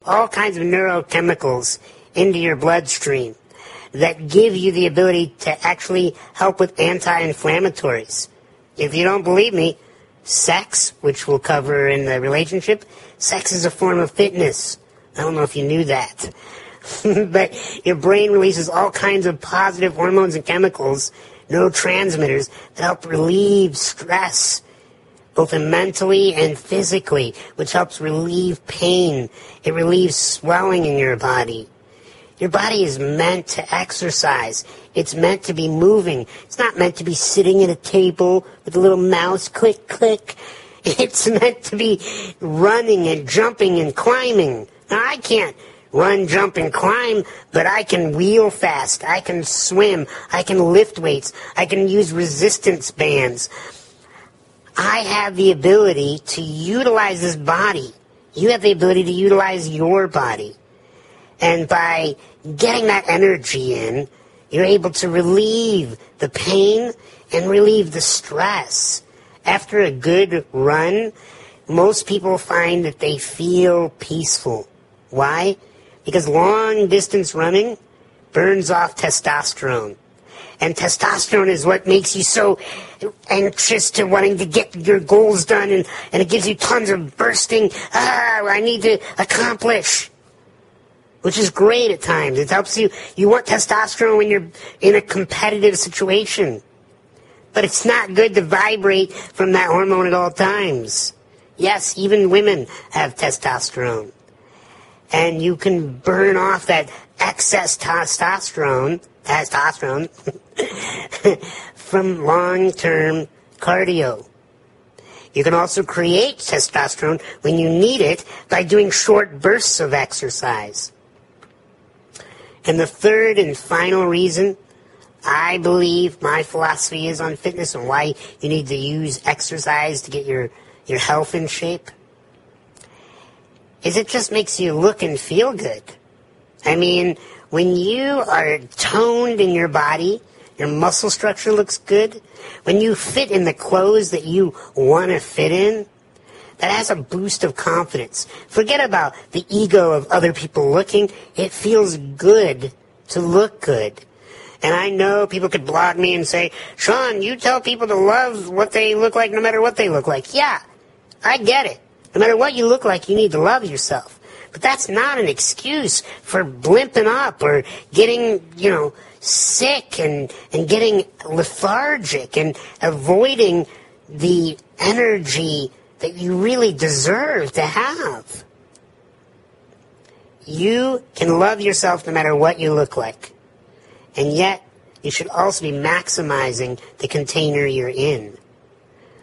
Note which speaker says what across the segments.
Speaker 1: all kinds of neurochemicals into your bloodstream that give you the ability to actually help with anti-inflammatories. If you don't believe me, sex, which we'll cover in the relationship, sex is a form of fitness. I don't know if you knew that. But your brain releases all kinds of positive hormones and chemicals, neurotransmitters, that help relieve stress, both mentally and physically, which helps relieve pain. It relieves swelling in your body. Your body is meant to exercise. It's meant to be moving. It's not meant to be sitting at a table with a little mouse, click, click. It's meant to be running and jumping and climbing. Now, I can't run, jump, and climb, but I can wheel fast. I can swim. I can lift weights. I can use resistance bands. I have the ability to utilize this body. You have the ability to utilize your body. And by getting that energy in, you're able to relieve the pain and relieve the stress. After a good run, most people find that they feel peaceful. Why? Because long-distance running burns off testosterone. And testosterone is what makes you so anxious to wanting to get your goals done, and it gives you tons of bursting, I need to accomplish, which is great at times. It helps you. You want testosterone when you're in a competitive situation. But it's not good to vibrate from that hormone at all times. Yes, even women have testosterone. And you can burn off that excess testosterone from long-term cardio. You can also create testosterone when you need it by doing short bursts of exercise. And the third and final reason I believe my philosophy is on fitness and why you need to use exercise to get your health in shape is it just makes you look and feel good. I mean, when you are toned in your body, your muscle structure looks good. When you fit in the clothes that you want to fit in, that has a boost of confidence. Forget about the ego of other people looking. It feels good to look good. And I know people could blog me and say, Sean, you tell people to love what they look like no matter what they look like. Yeah, I get it. No matter what you look like, you need to love yourself. But that's not an excuse for blimping up or getting, sick and getting lethargic and avoiding the energy that you really deserve to have. You can love yourself no matter what you look like. And yet, you should also be maximizing the container you're in.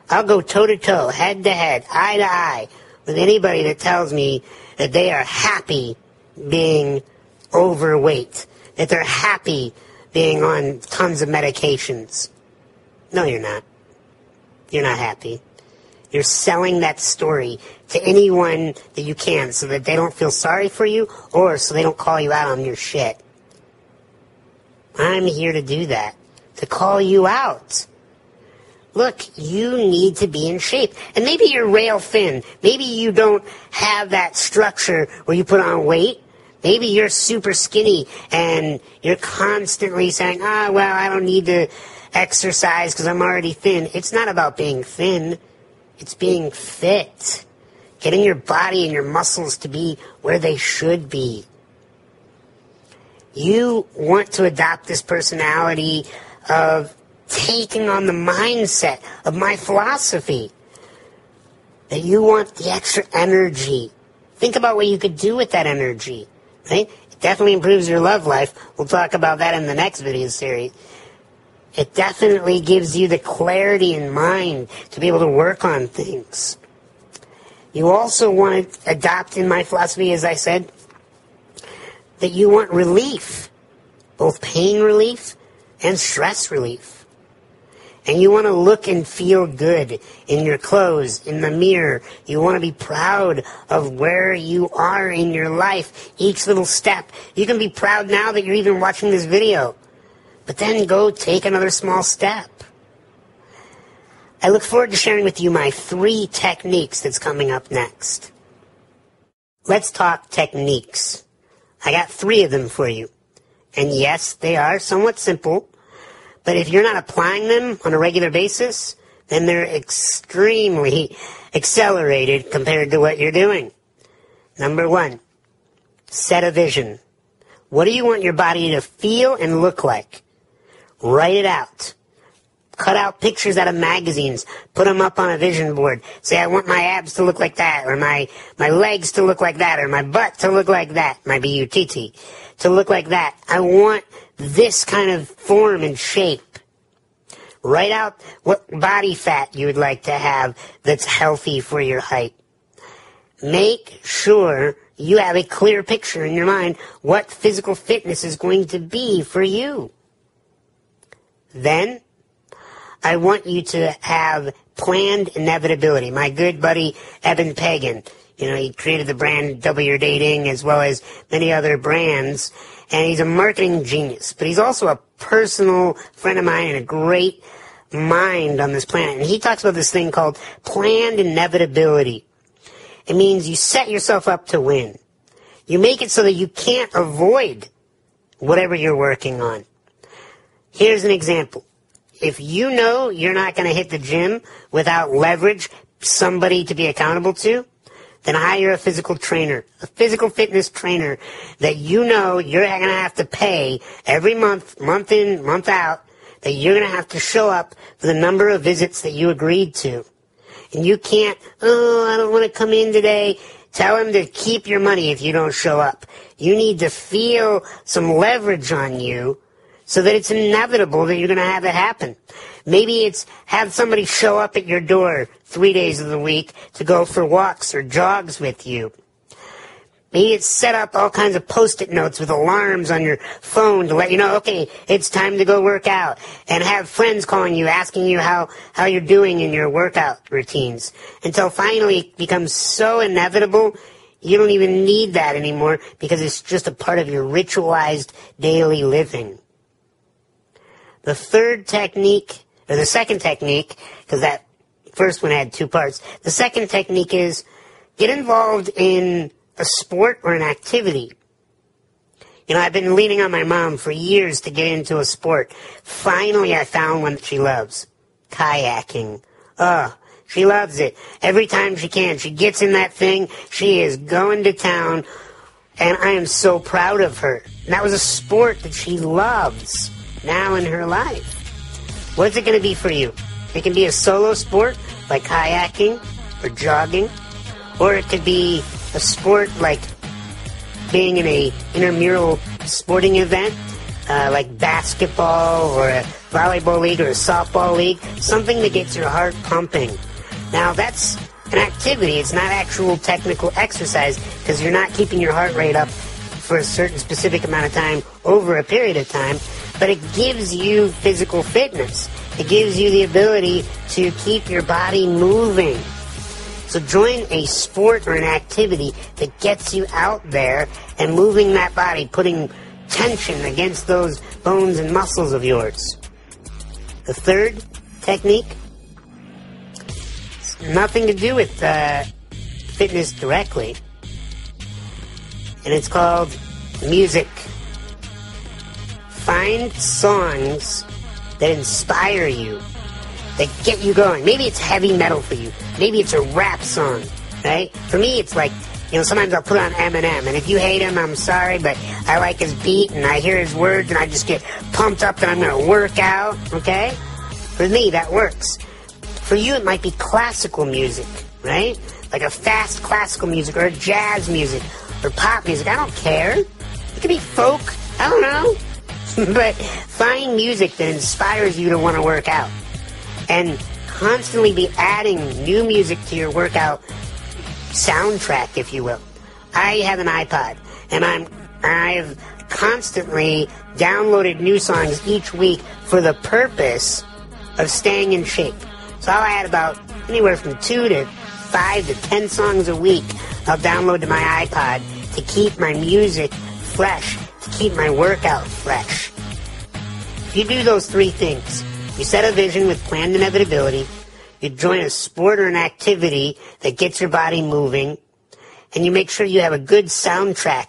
Speaker 1: I'll go toe-to-toe, head-to-head, eye-to-eye with anybody that tells me that they are happy being overweight, that they're happy being on tons of medications. No, you're not. You're not happy. You're selling that story to anyone that you can so that they don't feel sorry for you or so they don't call you out on your shit. I'm here to do that, to call you out. Look, you need to be in shape. And maybe you're rail thin. Maybe you don't have that structure where you put on weight. Maybe you're super skinny and you're constantly saying, I don't need to exercise because I'm already thin. It's not about being thin. It's being fit. Getting your body and your muscles to be where they should be. You want to adopt this personality of taking on the mindset of my philosophy. That you want the extra energy. Think about what you could do with that energy. Right? It definitely improves your love life. We'll talk about that in the next video series. It definitely gives you the clarity in mind to be able to work on things. You also want to adopt in my philosophy, as I said, that you want relief, both pain relief and stress relief. And you want to look and feel good in your clothes, in the mirror. You want to be proud of where you are in your life, each little step. You can be proud now that you're even watching this video. But then go take another small step. I look forward to sharing with you my 3 techniques that's coming up next. let's talk techniques. I got 3 of them for you. And yes, they are somewhat simple, but if you're not applying them on a regular basis, then they're extremely accelerated compared to what you're doing. Number 1, set a vision. What do you want your body to feel and look like? Write it out. Cut out pictures out of magazines. Put them up on a vision board. Say, I want my abs to look like that, or my legs to look like that, or my butt to look like that, my B-U-T-T, to look like that. I want this kind of form and shape. Write out what body fat you would like to have that's healthy for your height. Make sure you have a clear picture in your mind what physical fitness is going to be for you. Then, I want you to have planned inevitability. My good buddy, Eben Pagan, he created the brand Double Your Dating as well as many other brands, and he's a marketing genius, but he's also a personal friend of mine and a great mind on this planet. And he talks about this thing called planned inevitability. It means you set yourself up to win. You make it so that you can't avoid whatever you're working on. Here's an example. If you know you're not going to hit the gym without leverage, somebody to be accountable to, then hire a physical trainer, a physical fitness trainer that you know you're going to have to pay every month, month in, month out, that you're going to have to show up for the number of visits that you agreed to. And you can't, I don't want to come in today. Tell him to keep your money if you don't show up. You need to feel some leverage on you so that it's inevitable that you're going to have it happen. Maybe it's have somebody show up at your door 3 days of the week to go for walks or jogs with you. Maybe it's set up all kinds of Post-it notes with alarms on your phone to let you know, okay, it's time to go work out. And have friends calling you, asking you how you're doing in your workout routines. Until finally it becomes so inevitable, you don't even need that anymore because it's just a part of your ritualized daily living. The third technique, or the second technique, because that first one had 2 parts. The second technique is get involved in a sport or an activity. I've been leaning on my mom for years to get into a sport. Finally, I found one that she loves. Kayaking. Oh, she loves it. Every time she can, she gets in that thing, she is going to town, and I am so proud of her. And that was a sport that she loves now in her life. What's it going to be for you? It can be a solo sport like kayaking or jogging, or it could be a sport like being in a intramural sporting event, like basketball or a volleyball league or a softball league, something that gets your heart pumping. Now that's an activity. It's not actual technical exercise because you're not keeping your heart rate up for a certain specific amount of time over a period of time, but it gives you physical fitness. It gives you the ability to keep your body moving. So join a sport or an activity that gets you out there and moving that body, putting tension against those bones and muscles of yours. The third technique, it's nothing to do with fitness directly, and it's called music. Find songs that inspire you, that get you going. Maybe it's heavy metal for you. Maybe it's a rap song, right? For me, it's like, sometimes I'll put on Eminem, and if you hate him, I'm sorry, but I like his beat, and I hear his words, and I just get pumped up that I'm going to work out, okay? For me, that works. For you, it might be classical music, right? Like a fast classical music, or jazz music, or pop music. I don't care. It could be folk. I don't know. But find music that inspires you to want to work out. And constantly be adding new music to your workout soundtrack, if you will. I have an iPod, and I've constantly downloaded new songs each week for the purpose of staying in shape. So I'll add about anywhere from 2 to 5 to 10 songs a week I'll download to my iPod to keep my music fresh, to keep my workout fresh. If you do those 3 things, you set a vision with planned inevitability, you join a sport or an activity that gets your body moving, and you make sure you have a good soundtrack